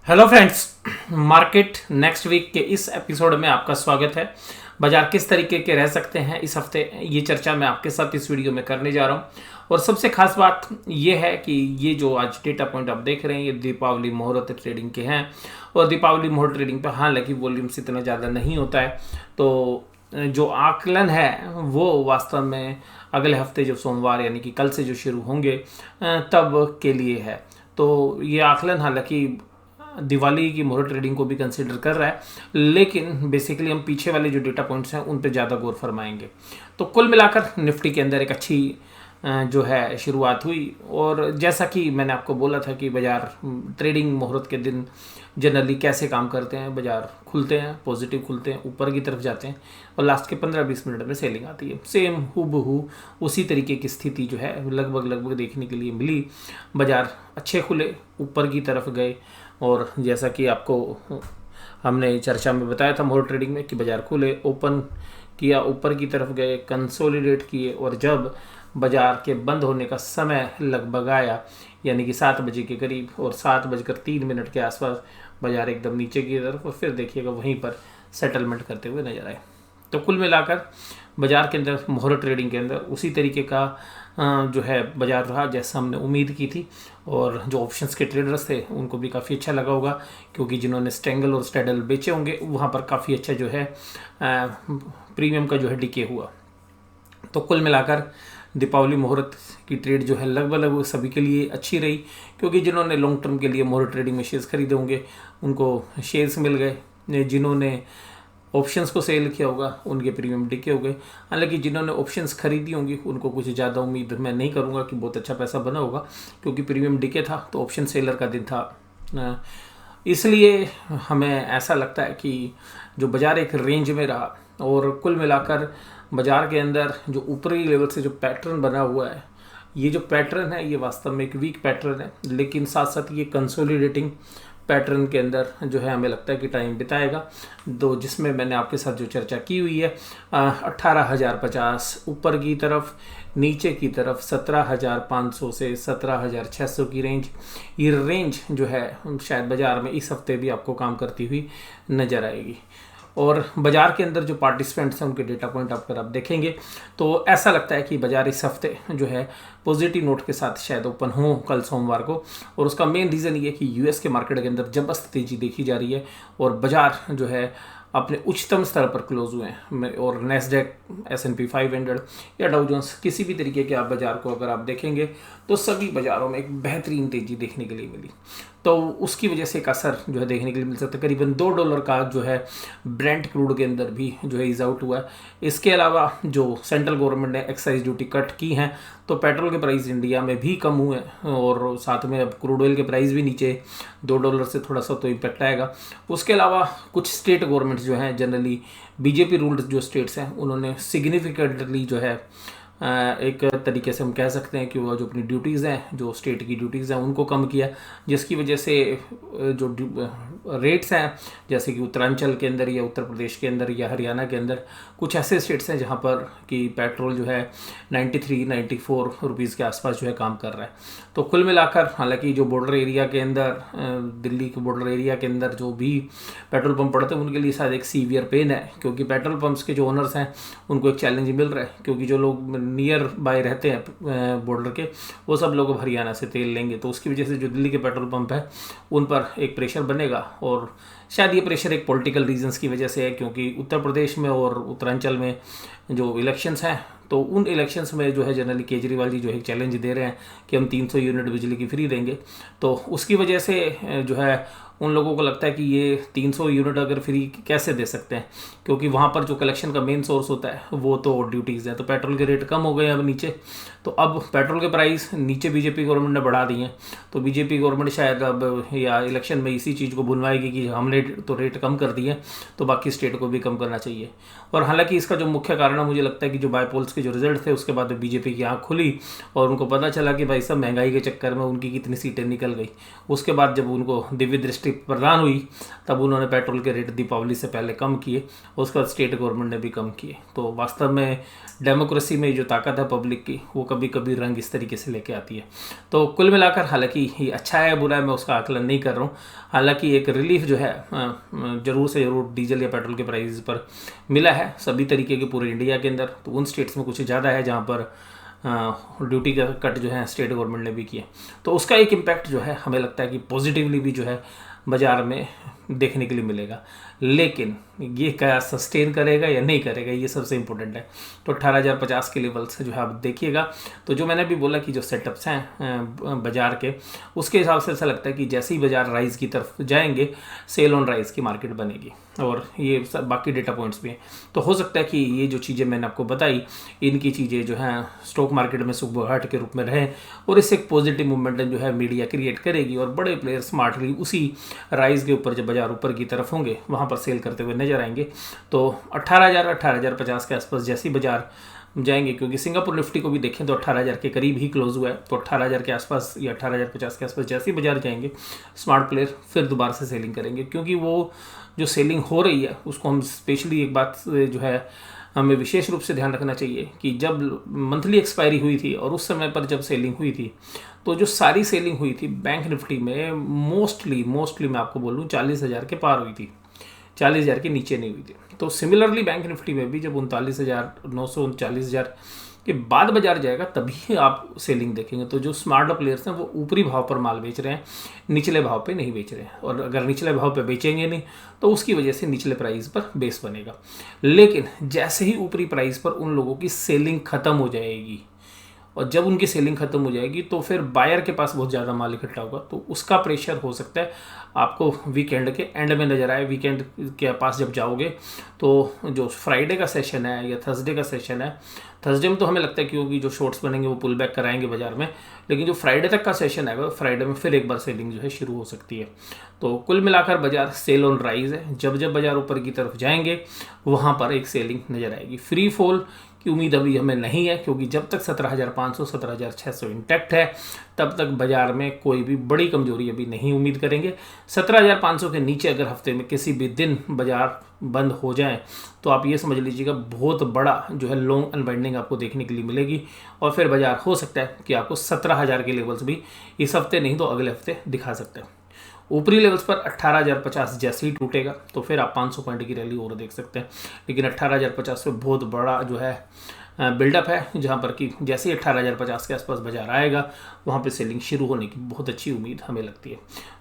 Hello friends, market next week के इस episode में आपका स्वागत है। बाजार किस तरीके के रह सकते हैं इस हफ्ते, ये चर्चा मैं आपके साथ इस वीडियो में करने जा रहा हूँ। और सबसे खास बात ये है कि ये जो आज डेटा पॉइंट आप देख रहे हैं ये दीपावली मुहूर्त ट्रेडिंग के हैं। और दीपावली मुहूर्त ट्रेडिंग पर हालांकि वॉल्यूम्स इतना ज़्यादा नहीं होता है, तो जो आकलन है वो वास्तव में अगले हफ्ते जो सोमवार यानी कि कल से जो शुरू होंगे तब के लिए है। तो ये आकलन हालांकि दिवाली की मुहूर्त ट्रेडिंग को भी कंसिडर कर रहा है, लेकिन बेसिकली हम पीछे वाले जो डेटा पॉइंट्स हैं उन पे ज़्यादा गौर फरमाएंगे। तो कुल मिलाकर निफ्टी के अंदर एक अच्छी जो है शुरुआत हुई। और जैसा कि मैंने आपको बोला था कि बाज़ार ट्रेडिंग मुहूर्त के दिन जनरली कैसे काम करते हैं, बाज़ार खुलते हैं, पॉजिटिव खुलते हैं, ऊपर की तरफ जाते हैं और लास्ट के 15-20 मिनट में सेलिंग आती है। सेम हूबहू उसी तरीके की स्थिति जो है लगभग देखने के लिए मिली। बाज़ार अच्छे खुले, ऊपर की तरफ गए और जैसा कि आपको हमने चर्चा में बताया था मुहूर्त ट्रेडिंग में कि बाज़ार खुले, ओपन किया, ऊपर की तरफ गए, कंसोलिडेट किए और जब बाज़ार के बंद होने का समय लगभग आया यानी कि 7 बजे के करीब और 7:03 के आसपास बाज़ार एकदम नीचे की तरफ और फिर देखिएगा वहीं पर सेटलमेंट करते हुए नजर आए। तो कुल मिलाकर बाज़ार के अंदर मुहूर्त ट्रेडिंग के अंदर उसी तरीके का जो है बाज़ार रहा जैसा हमने उम्मीद की थी। और जो ऑप्शंस के ट्रेडर्स थे उनको भी काफ़ी अच्छा लगा होगा, क्योंकि जिन्होंने स्ट्रैंगल और स्ट्रैडल बेचे होंगे वहाँ पर काफ़ी अच्छा जो है प्रीमियम का जो है डिके हुआ। तो कुल मिलाकर दीपावली मुहूर्त की ट्रेड जो है लगभग सभी के लिए अच्छी रही, क्योंकि जिन्होंने लॉन्ग टर्म के लिए मुहूर्त ट्रेडिंग में शेयर्स खरीदे होंगे उनको शेयर्स मिल गए, जिन्होंने ऑप्शंस को सेल किया होगा उनके प्रीमियम डिके हो गए। हालांकि जिन्होंने ऑप्शंस खरीदी होंगी उनको कुछ ज़्यादा उम्मीद मैं नहीं करूँगा कि बहुत अच्छा पैसा बना होगा, क्योंकि प्रीमियम डिके था तो ऑप्शन सेलर का दिन था। इसलिए हमें ऐसा लगता है कि जो बाज़ार एक रेंज में रहा और कुल मिलाकर बाज़ार के अंदर जो ऊपरी लेवल से जो पैटर्न बना हुआ है, ये जो पैटर्न है ये वास्तव में एक वीक पैटर्न है, लेकिन साथ साथ ये कंसोलिडेटिंग पैटर्न के अंदर जो है हमें लगता है कि टाइम बिताएगा। दो जिसमें मैंने आपके साथ जो चर्चा की हुई है 18,050 ऊपर की तरफ, नीचे की तरफ 17,500 से 17,600 की रेंज। ये रेंज जो है शायद बाज़ार में इस हफ्ते भी आपको काम करती हुई नज़र आएगी। और बाज़ार के अंदर जो पार्टिसिपेंट्स हैं उनके डेटा पॉइंट अगर आप देखेंगे तो ऐसा लगता है कि बाज़ार इस हफ्ते जो है पॉजिटिव नोट के साथ शायद ओपन हो कल सोमवार को। और उसका मेन रीज़न ये कि यूएस के मार्केट के अंदर जबरदस्त तेज़ी देखी जा रही है और बाज़ार जो है अपने उच्चतम स्तर पर क्लोज हुए हैं। और नैस्डैक, S&P 500 या डाउ जोन्स किसी भी तरीके के आप बाज़ार को अगर आप देखेंगे तो सभी बाज़ारों में एक बेहतरीन तेज़ी देखने के लिए मिली। तो उसकी वजह से एक असर जो है देखने के लिए मिल सकता है। करीबन $2 का जो है ब्रेंट क्रूड के अंदर भी जो है ईज आउट हुआ है। इसके अलावा जो सेंट्रल गवर्नमेंट ने एक्साइज ड्यूटी कट की हैं तो पेट्रोल के प्राइस इंडिया में भी कम हुए और साथ में अब क्रूड ऑयल के प्राइस भी नीचे $2 से थोड़ा सा तो इम्पैक्ट आएगा। उसके अलावा कुछ स्टेट गवर्नमेंट्स जो हैं जनरली बीजेपी रूल्ड जो स्टेट्स हैं उन्होंने सिग्निफिकेंटली जो है एक तरीके से हम कह सकते हैं कि वो जो अपनी ड्यूटीज़ हैं, जो स्टेट की ड्यूटीज़ हैं उनको कम किया, जिसकी वजह से जो रेट्स हैं जैसे कि उत्तरांचल के अंदर या उत्तर प्रदेश के अंदर या हरियाणा के अंदर कुछ ऐसे स्टेट्स हैं जहां पर कि पेट्रोल जो है 93-94 रुपीज़ के आसपास जो है काम कर रहा है। तो कुल मिलाकर हालांकि जो बॉर्डर एरिया के अंदर दिल्ली के बॉर्डर एरिया के अंदर जो भी पेट्रोल पंप पड़ते हैं उनके लिए शायद एक सीवियर पेन है, क्योंकि पेट्रोल पंप्स के जो ओनर्स हैं उनको एक चैलेंज मिल रहा है, क्योंकि जो लोग नियर बाय रहते हैं बॉर्डर के वो सब लोग हरियाणा से तेल लेंगे। तो उसकी वजह से जो दिल्ली के पेट्रोल पंप है उन पर एक प्रेशर बनेगा और शायद ये प्रेशर एक पॉलिटिकल रीजंस की वजह से है, क्योंकि उत्तर प्रदेश में और उत्तरांचल में जो इलेक्शंस हैं तो उन इलेक्शंस में जो है जनरली केजरीवाल जी जो है चैलेंज दे रहे हैं कि हम 300 यूनिट बिजली की फ्री देंगे। तो उसकी वजह से जो है उन लोगों को लगता है कि ये 300 यूनिट अगर फ्री कैसे दे सकते हैं, क्योंकि वहाँ पर जो कलेक्शन का मेन सोर्स होता है वो तो ड्यूटीज़ है। तो पेट्रोल के रेट कम हो गए अब नीचे, तो अब पेट्रोल के प्राइस नीचे बीजेपी गवर्नमेंट ने बढ़ा दिए हैं। तो बीजेपी गवर्नमेंट शायद अब या इलेक्शन में इसी चीज़ को भुनवाएगी कि हमने तो रेट कम कर दिए तो बाकी स्टेट को भी कम करना चाहिए। और हालांकि इसका जो मुख्य कारण है मुझे लगता है कि जो बायपोल के जो रिजल्ट थे उसके बाद बीजेपी की आँख खुली और उनको पता चला कि भाई सब महंगाई के चक्कर में उनकी कितनी सीटें निकल गई। उसके बाद जब उनको दिव्य दृष्टि प्रदान हुई तब उन्होंने पेट्रोल के रेट दीपावली से पहले कम किए, उसके बाद स्टेट गवर्नमेंट ने भी कम किए। तो वास्तव में डेमोक्रेसी में जो ताकत है पब्लिक की, वो कभी कभी रंग इस तरीके से लेके आती है। तो कुल मिलाकर हालांकि ये अच्छा है बुरा है मैं उसका आकलन नहीं कर रहा हूँ। हालांकि एक रिलीफ जो है ज़रूर से ज़रूर डीजल या पेट्रोल के प्राइस पर मिला है सभी तरीके के पूरे इंडिया के अंदर। तो उन स्टेट्स में कुछ ज़्यादा है जहाँ पर ड्यूटी का कट जो है स्टेट गवर्नमेंट ने भी किया, तो उसका एक इम्पैक्ट जो है हमें लगता है कि पॉजिटिवली भी जो है बाज़ार में देखने के लिए मिलेगा। लेकिन ये क्या सस्टेन करेगा या नहीं करेगा, ये सबसे इम्पोर्टेंट है। तो 18,050 के लेवल से जो है आप देखिएगा। तो जो मैंने भी बोला कि जो सेटअप्स हैं बाज़ार के, उसके हिसाब से ऐसा लगता है कि जैसे ही बाज़ार राइज़ की तरफ जाएंगे सेल ऑन राइज़ की मार्केट बनेगी, और ये सब बाकी डेटा पॉइंट्स भी हैं। तो हो सकता है कि ये जो चीज़ें मैंने आपको बताई इनकी चीज़ें जो हैं स्टॉक मार्केट में सुबहट के रूप में रहें, और इससे एक पॉजिटिव मोमेंटम जो है मीडिया क्रिएट करेगी, और बड़े प्लेयर स्मार्टली उसी राइज़ के ऊपर जब बाज़ार ऊपर की तरफ होंगे वहाँ पर सेल करते हुए नजर आएंगे। तो 18,050 के आसपास जैसे ही बाजार जाएंगे, क्योंकि सिंगापुर निफ्टी को भी देखें तो 18,000 के करीब ही क्लोज हुआ है, तो 18,000 के आसपास या 18,050 के आसपास जैसे ही बाजार जाएंगे स्मार्ट प्लेयर फिर दोबारा से सेलिंग करेंगे। क्योंकि वो जो सेलिंग हो रही है उसको हम स्पेशली एक बात जो है हमें विशेष रूप से ध्यान रखना चाहिए कि जब मंथली एक्सपायरी हुई थी और उस समय पर जब सेलिंग हुई थी, तो जो सारी सेलिंग हुई थी बैंक निफ्टी में मोस्टली मैं आपको बोलूँ 40,000 के पार हुई थी, 40,000 के नीचे नहीं हुई थी। तो सिमिलरली बैंक निफ्टी में भी जब 39,900 39,000 के बाद बाजार जाएगा तभी आप सेलिंग देखेंगे। तो जो स्मार्ट प्लेयर्स हैं वो ऊपरी भाव पर माल बेच रहे हैं, निचले भाव पे नहीं बेच रहे हैं, और अगर निचले भाव पे बेचेंगे नहीं तो उसकी वजह से निचले प्राइस पर बेस बनेगा। लेकिन जैसे ही ऊपरी प्राइस पर उन लोगों की सेलिंग खत्म हो जाएगी, और जब उनकी सेलिंग खत्म हो जाएगी तो फिर बायर के पास बहुत ज़्यादा माल इकट्ठा होगा, तो उसका प्रेशर हो सकता है आपको वीकेंड के एंड में नज़र आए। वीकेंड के पास जब जाओगे तो जो फ्राइडे का सेशन है या थर्सडे का सेशन है, थर्सडे में तो हमें लगता है क्योंकि जो शॉर्ट्स बनेंगे वो पुल बैक कराएंगे बाजार में, लेकिन जो फ्राइडे तक का सेशन है फ्राइडे में फिर एक बार सेलिंग जो है शुरू हो सकती है। तो कुल मिलाकर बाजार सेल ऑन राइज है। जब जब बाजार ऊपर की तरफ जाएंगे वहाँ पर एक सेलिंग नज़र आएगी। फ्री फॉल की उम्मीद अभी हमें नहीं है, क्योंकि जब तक 17,500 17,600 इंटैक्ट है तब तक बाजार में कोई भी बड़ी कमजोरी अभी नहीं उम्मीद करेंगे। 17,500 के नीचे अगर हफ्ते में किसी भी दिन बाजार बंद हो जाए तो आप ये समझ लीजिएगा बहुत बड़ा जो है लॉन्ग अनबाइंडिंग आपको देखने के लिए मिलेगी, और फिर बाजार हो सकता है कि आपको 17,000 के लेवल्स भी इस हफ्ते नहीं तो अगले हफ्ते दिखा सकते हैं। ऊपरी लेवल्स पर 18,050 जैसे ही टूटेगा तो फिर आप 500 पॉइंट की रैली और देख सकते हैं, लेकिन 18,050 पे बहुत बड़ा जो है बिल्डअप है, जहां पर कि जैसे ही 18,050 के आसपास बाजार आएगा वहां पे सेलिंग शुरू होने की बहुत अच्छी उम्मीद हमें लगती है।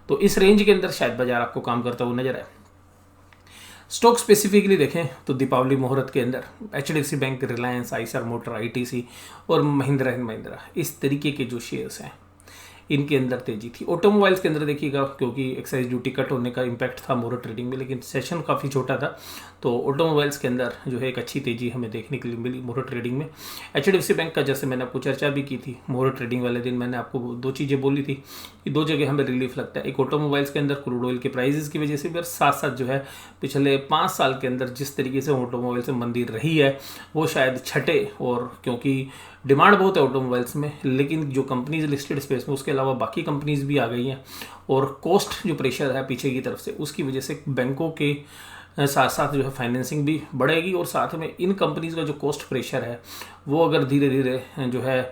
तो इस रेंज के अंदर शायद बाजार आपको काम करता हुआ नजर आए। स्टॉक स्पेसिफिकली देखें तो दीपावली मुहूर्त के अंदर HDFC bank, Reliance, Eicher motor, ITC और महिंद्रा एंड महिंद्रा, इस तरीके के जो शेयर्स हैं इनके अंदर तेजी थी। ऑटोमोबाइल्स के अंदर देखिएगा क्योंकि एक्साइज ड्यूटी कट होने का इम्पैक्ट था मोरो ट्रेडिंग में, लेकिन सेशन काफ़ी छोटा था, तो ऑटोमोबाइल्स के अंदर जो है एक अच्छी तेजी हमें देखने के लिए मिली मोरो ट्रेडिंग में। HDFC बैंक का जैसे मैंने आपको चर्चा भी की थी, मोरो ट्रेडिंग वाले दिन मैंने आपको दो चीज़ें बोली थी कि दो जगह हमें रिलीफ लगता है, एक ऑटोमोबाइल्स के अंदर क्रूड ऑयल के प्राइजेस की वजह से भी, और साथ साथ जो है पिछले 5 साल के अंदर जिस तरीके से ऑटोमोबाइल से मंदी रही है वो शायद छठे, और क्योंकि डिमांड बहुत है ऑटोमोबाइल्स में, लेकिन जो कंपनीज लिस्टेड स्पेस में उसके अलावा बाकी कंपनीज भी आ गई हैं, और कॉस्ट जो प्रेशर है पीछे की तरफ से उसकी वजह से बैंकों के साथ साथ जो है फाइनेंसिंग भी बढ़ेगी, और साथ में इन कंपनीज का जो कॉस्ट प्रेशर है वो अगर धीरे धीरे जो है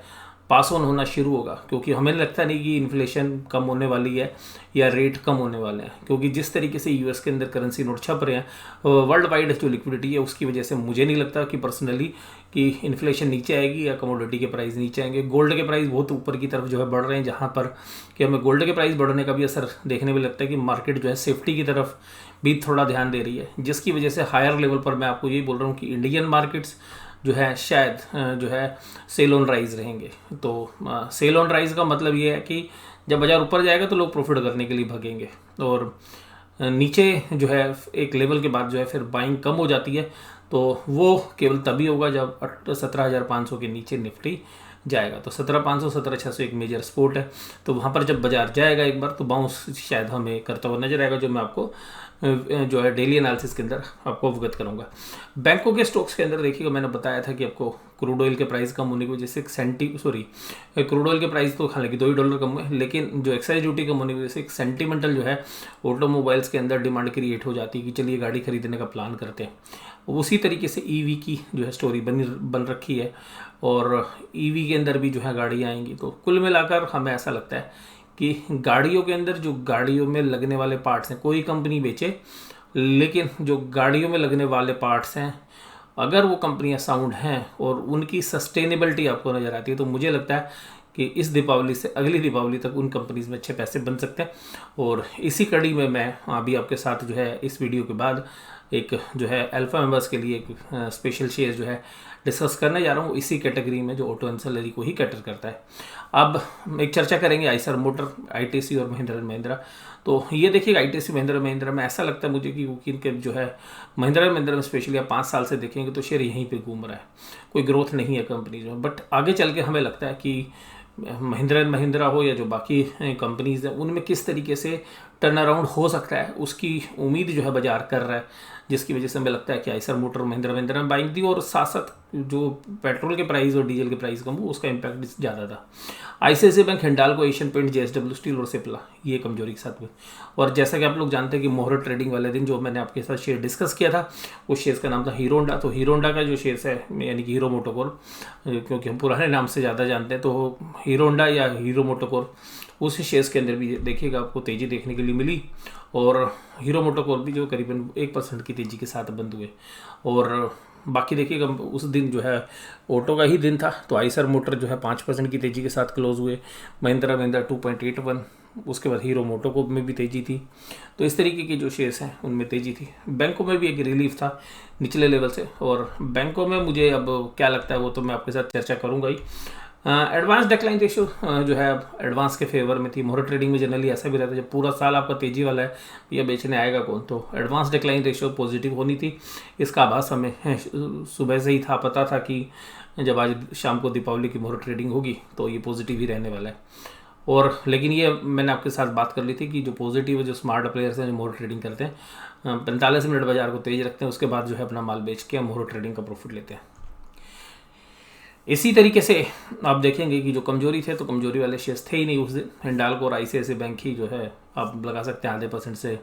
पास ऑन होना शुरू होगा, क्योंकि हमें लगता नहीं कि इन्फ्लेशन कम होने वाली है या रेट कम होने वाले हैं, क्योंकि जिस तरीके से यूएस के अंदर करेंसी नोट छप रहे हैं वर्ल्ड वाइड जो लिक्विडिटी है उसकी वजह से मुझे नहीं लगता कि पर्सनली कि इन्फ्लेशन नीचे आएगी या कमोडिटी के प्राइस नीचे आएंगे। गोल्ड के प्राइस बहुत ऊपर की तरफ जो है बढ़ रहे हैं, जहाँ पर कि हमें गोल्ड के प्राइस बढ़ने का भी असर देखने में लगता है कि मार्केट जो है सेफ्टी की तरफ भी थोड़ा ध्यान दे रही है, जिसकी वजह से हायर लेवल पर मैं आपको यही बोल रहा हूँ कि इंडियन मार्केट्स जो है शायद जो है सेल ऑन राइज रहेंगे। तो सेल ऑन राइज का मतलब ये है कि जब बाजार ऊपर जाएगा तो लोग प्रॉफिट करने के लिए भागेंगे, और नीचे जो है एक लेवल के बाद जो है फिर बाइंग कम हो जाती है, तो वो केवल तभी होगा जब 17,500 के नीचे निफ्टी जाएगा। तो 17,500 17,600 एक मेजर सपोर्ट है, तो वहाँ पर जब बाजार जाएगा एक बार तो बाउंस शायद हमें करता हुआ नजर आएगा, जो मैं आपको जो है डेली एनालिसिस के अंदर आपको अवगत करूंगा। बैंकों के स्टॉक्स के अंदर देखिएगा, मैंने बताया था कि आपको क्रूड ऑयल के प्राइस कम होने की वजह से क्रूड ऑयल के प्राइस तो हालांकि $2 कम हुए, लेकिन जो एक्साइज ड्यूटी कम होने की वजह से एक सेंटिमेंटल जो है ऑटोमोबाइल्स के अंदर डिमांड क्रिएट हो जाती है कि चलिए गाड़ी खरीदने का प्लान करते हैं। उसी तरीके से ईवी की जो है स्टोरी बन रखी है, और ईवी के अंदर भी जो है गाड़ियाँ आएंगी। तो कुल मिलाकर हमें ऐसा लगता है कि गाड़ियों के अंदर जो गाड़ियों में लगने वाले पार्ट्स हैं, कोई कंपनी बेचे, लेकिन जो गाड़ियों में लगने वाले पार्ट्स हैं अगर वो कंपनियां साउंड हैं और उनकी सस्टेनेबिलिटी आपको नज़र आती है, तो मुझे लगता है कि इस दीपावली से अगली दीपावली तक उन कंपनीज में अच्छे पैसे बन सकते हैं। और इसी कड़ी में मैं अभी आपके साथ जो है इस वीडियो के बाद एक जो है अल्फा मेंबर्स के लिए एक स्पेशल शेयर जो है डिस्कस करने जा रहा हूँ, इसी कैटेगरी में जो ऑटो एंसेलरी को ही कैटर करता है। अब एक चर्चा करेंगे आइसर मोटर, आईटीसी और महिंद्रा एंड महिंद्रा। तो ये देखिएगा आईटीसी महिंद्रा में ऐसा लगता है मुझे कि इनके जो है महिंद्रा एंड महिंद्रा में स्पेशली आप 5 साल से देखेंगे तो शेयर यहीं पे घूम रहा है, कोई ग्रोथ नहीं है कंपनीज में। बट आगे चल के हमें लगता है कि महिंद्रा एंड महिंद्रा हो या जो बाकी कंपनीज हैं उनमें किस तरीके से टर्न अराउंड हो सकता है उसकी उम्मीद जो है बाजार कर रहा है, जिसकी वजह से हमें लगता है कि आइसर मोटर महिंद्रा में बाइंग थी, और साथ साथ जो पेट्रोल के प्राइस और डीजल के प्राइस कम हुआ उसका इम्पैक्ट ज़्यादा था। ICICI bank, Hindalco, Asian Paint, JSW steel और सिप्ला ये कमजोरी के साथ में। और जैसा कि आप लोग जानते हैं कि मोहर ट्रेडिंग वाले दिन जो मैंने आपके साथ शेयर डिस्कस किया था, उस शेयर का नाम था हीरो होंडा। तो हीरो होंडा का जो शेयर्स है यानी कि हीरो मोटोकॉर्प, क्योंकि हम पुराने नाम से ज़्यादा जानते हैं, तो हीरो होंडा या हीरो मोटोकॉर्प उस शेयर्स के अंदर भी देखिएगा आपको तेज़ी देखने के लिए मिली, और हीरो मोटोकॉर्प भी जो करीबन 1% की तेज़ी के साथ बंद हुए। और बाकी देखिएगा उस दिन जो है ऑटो का ही दिन था, तो आइसर मोटर जो है 5% की तेज़ी के साथ क्लोज हुए, महिंद्रा 2.81, उसके बाद हीरो मोटोकॉर्प में भी तेज़ी थी। तो इस तरीके के जो शेयर्स हैं उनमें तेज़ी थी। बैंकों में भी एक रिलीफ था निचले लेवल से, और बैंकों में मुझे अब क्या लगता है वो तो मैं आपके साथ चर्चा करूँगा ही। एडवांस डिक्लाइन रेशियो जो है एडवांस के फेवर में थी। मोहर ट्रेडिंग में जनरली ऐसा भी रहता है, जब पूरा साल आपका तेजी वाला है या बेचने आएगा कौन, तो एडवांस डिक्लाइन रेशियो पॉजिटिव होनी थी। इसका आभास हमें सुबह से ही था, पता था कि जब आज शाम को दीपावली की मोहर ट्रेडिंग होगी तो ये पॉजिटिव ही रहने वाला है। और लेकिन ये मैंने आपके साथ बात कर ली थी कि जो पॉजिटिव है, जो स्मार्ट प्लेयर्स हैं जो मोहर ट्रेडिंग करते हैं 45 मिनट बाजार को तेज रखते हैं, उसके बाद जो है अपना माल बेच के मोहर ट्रेडिंग का प्रॉफिट लेते हैं। इसी तरीके से आप देखेंगे कि जो कमजोरी थे तो कमजोरी वाले शेयर्स थे ही नहीं उस दिन। हिंडाल्को और आईसीआईसीआई बैंक ही जो है आप लगा सकते हैं 0.5% से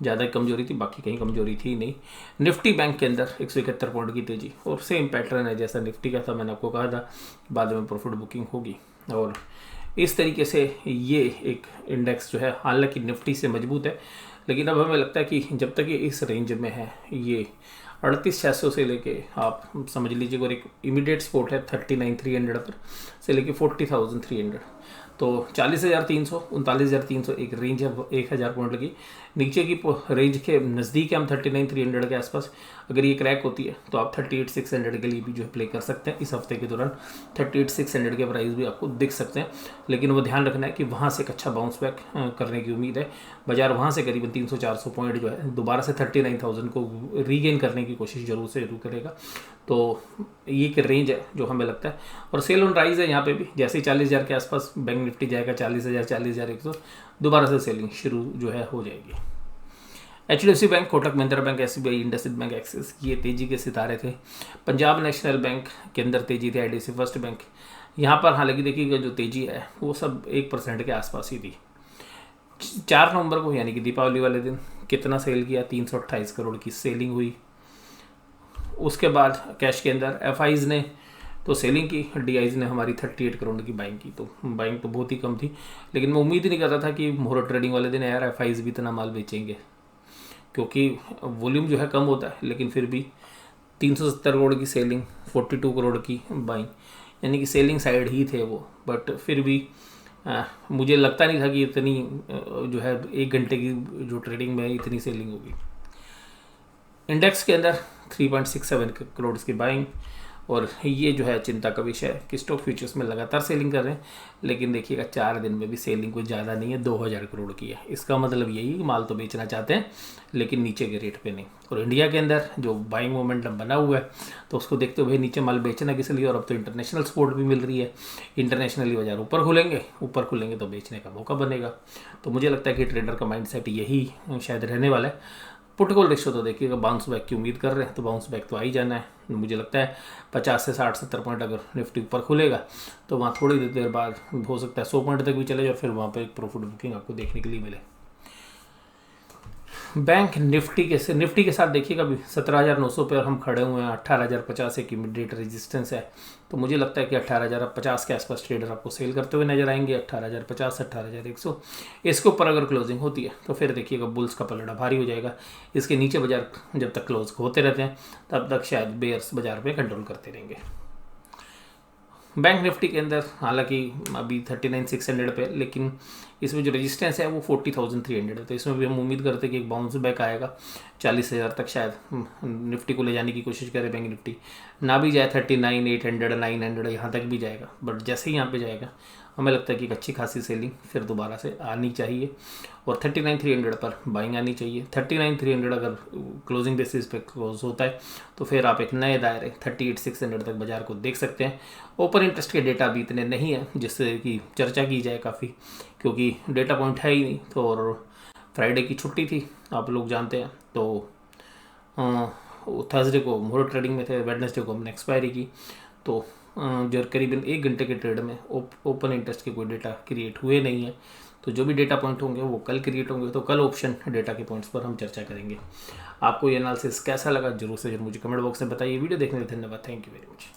ज़्यादा कमजोरी थी, बाकी कहीं कमजोरी थी ही नहीं। निफ्टी बैंक के अंदर 171 पॉइंट की तेजी, और सेम पैटर्न है जैसा निफ्टी का था, मैंने आपको कहा था बाद में प्रॉफिट बुकिंग होगी। और इस तरीके से ये एक इंडेक्स जो है हालांकि निफ्टी से मजबूत है, लेकिन अब हमें लगता है कि जब तक ये इस रेंज में है, ये 38,600 से लेके आप समझ लीजिए, और एक इमीडिएट सपोर्ट है 39,300 पर से लेके 40,300, तो 40,300 39,300 एक रेंज है 1,000 पॉइंट लगी। नीचे की रेंज के नज़दीक है हम 39,300 के आसपास। अगर ये क्रैक होती है तो आप 38,600 के लिए भी जो है प्ले कर सकते हैं। इस हफ्ते के दौरान 38,600 के प्राइस भी आपको दिख सकते हैं, लेकिन वो ध्यान रखना है कि वहाँ से एक अच्छा बाउंस बैक करने की उम्मीद है। बाजार वहाँ से करीबन 300-400 पॉइंट जो है दोबारा से 39,000 को रीगेन करने की कोशिश जरूर करेगा। तो ये एक रेंज है जो हमें लगता है, और सेल ऑन राइज है यहाँ पे भी। जैसे ही 40,000 के आसपास बैंक निफ्टी जाएगा 40,000 40,100, दोबारा से सेलिंग शुरू जो है हो जाएगी। HDFC bank, Kotak Mahindra bank, SBI, IndusInd bank, axis ये तेजी के सितारे थे। पंजाब नेशनल बैंक के अंदर तेजी थी, आईडीएफसी फर्स्ट बैंक। यहाँ पर हालांकि देखिएगा जो तेजी है वो सब 1% के आसपास ही थी। 4 नवंबर को यानी कि दीपावली वाले दिन कितना सेल किया, 328 करोड़ की सेलिंग हुई। उसके बाद कैश के अंदर एफआईज ने तो सेलिंग की, डीआईज ने हमारी 38 करोड़ की बाइंग की। तो बाइंग तो बहुत ही कम थी, लेकिन मैं उम्मीद ही नहीं करता था कि मोहर ट्रेडिंग वाले दिन यार एफआईज भी इतना माल बेचेंगे, क्योंकि वॉल्यूम जो है कम होता है, लेकिन फिर भी 370 करोड़ की सेलिंग, 42 करोड़ की बाइंग, यानी कि सेलिंग साइड ही थे वो। बट फिर भी मुझे लगता नहीं था कि इतनी जो है 1 घंटे की जो ट्रेडिंग में इतनी सेलिंग होगी। इंडेक्स के अंदर 3.67 करोड़ की बाइंग, और ये जो है चिंता का विषय है कि स्टॉक फ्यूचर्स में लगातार सेलिंग कर रहे हैं, लेकिन देखिएगा 4 दिन में भी सेलिंग कुछ ज़्यादा नहीं है, 2000 करोड़ की है। इसका मतलब यही है कि माल तो बेचना चाहते हैं लेकिन नीचे के रेट पे नहीं। और इंडिया के अंदर जो बाइंग मोमेंटम बना हुआ है तो उसको देखते हुए नीचे माल बेचना किस लिए, और अब तो इंटरनेशनल सपोर्ट भी मिल रही है, इंटरनेशनली बाजार ऊपर खुलेंगे तो बेचने का मौका बनेगा। तो मुझे लगता है कि ट्रेडर का माइंडसेट यही शायद रहने वाला है। पुट कॉल रेशियो तो देखिएगा बाउंस बैक की उम्मीद कर रहे हैं, तो बाउंस बैक तो आ ही जाना है। मुझे लगता है 50 से 60-70 पॉइंट अगर निफ्टी ऊपर खुलेगा तो वहाँ थोड़ी देर बाद हो सकता है 100 पॉइंट तक भी चले जाए और फिर वहाँ पर एक प्रॉफिट बुकिंग आपको देखने के लिए मिले। बैंक निफ्टी के साथ देखिएगा अभी 17,900 पे और हम खड़े हुए हैं। 18,050 एक इमीडिएट रेजिस्टेंस है, तो मुझे लगता है कि 18,050 के आसपास ट्रेडर आपको सेल करते हुए नजर आएंगे। 18,050, 18,100 इसके ऊपर अगर क्लोजिंग होती है तो फिर देखिएगा बुल्स का पलड़ा भारी हो जाएगा। इसके नीचे बाजार जब तक क्लोज होते रहते हैं तब तक शायद बेयर्स बाजार पे कंट्रोल करते रहेंगे। बैंक निफ्टी के अंदर हालांकि अभी 39,600 पे, लेकिन इसमें जो रेजिस्टेंस है वो 40,300 है, तो इसमें भी हम उम्मीद करते हैं कि एक बाउंस बैक आएगा। 40,000 तक शायद निफ्टी को ले जाने की कोशिश करे बैंक निफ्टी, ना भी जाए 39,800, 900 यहाँ तक भी जाएगा, बट जैसे ही यहाँ पे जाएगा हमें लगता है कि एक अच्छी खासी सेलिंग फिर दोबारा से आनी चाहिए और 39,300 पर बाइंग आनी चाहिए। 39,300 अगर क्लोजिंग बेसिस पे क्लोज होता है तो फिर आप एक नए दायरे 38,600 तक बाजार को देख सकते हैं। ओपन इंटरेस्ट के डेटा भी इतने नहीं है जिससे कि चर्चा की जाए काफ़ी, क्योंकि डेटा पॉइंट है ही नहीं। तो और फ्राइडे की छुट्टी थी आप लोग जानते हैं, तो थर्सडे को मोर ट्रेडिंग में थे, वेडनेसडे को हमने एक्सपायरी की, तो जो करीबन 1 घंटे के ट्रेड में ओपन इंटरेस्ट के कोई डेटा क्रिएट हुए नहीं है। तो जो भी डेटा पॉइंट होंगे वो कल क्रिएट होंगे, तो कल ऑप्शन डेटा के पॉइंट्स पर हम चर्चा करेंगे। आपको ये एनालिसिस कैसा लगा जरूर से जरूर मुझे कमेंट बॉक्स में बताइए। वीडियो देखने के लिए धन्यवाद। Thank you very much.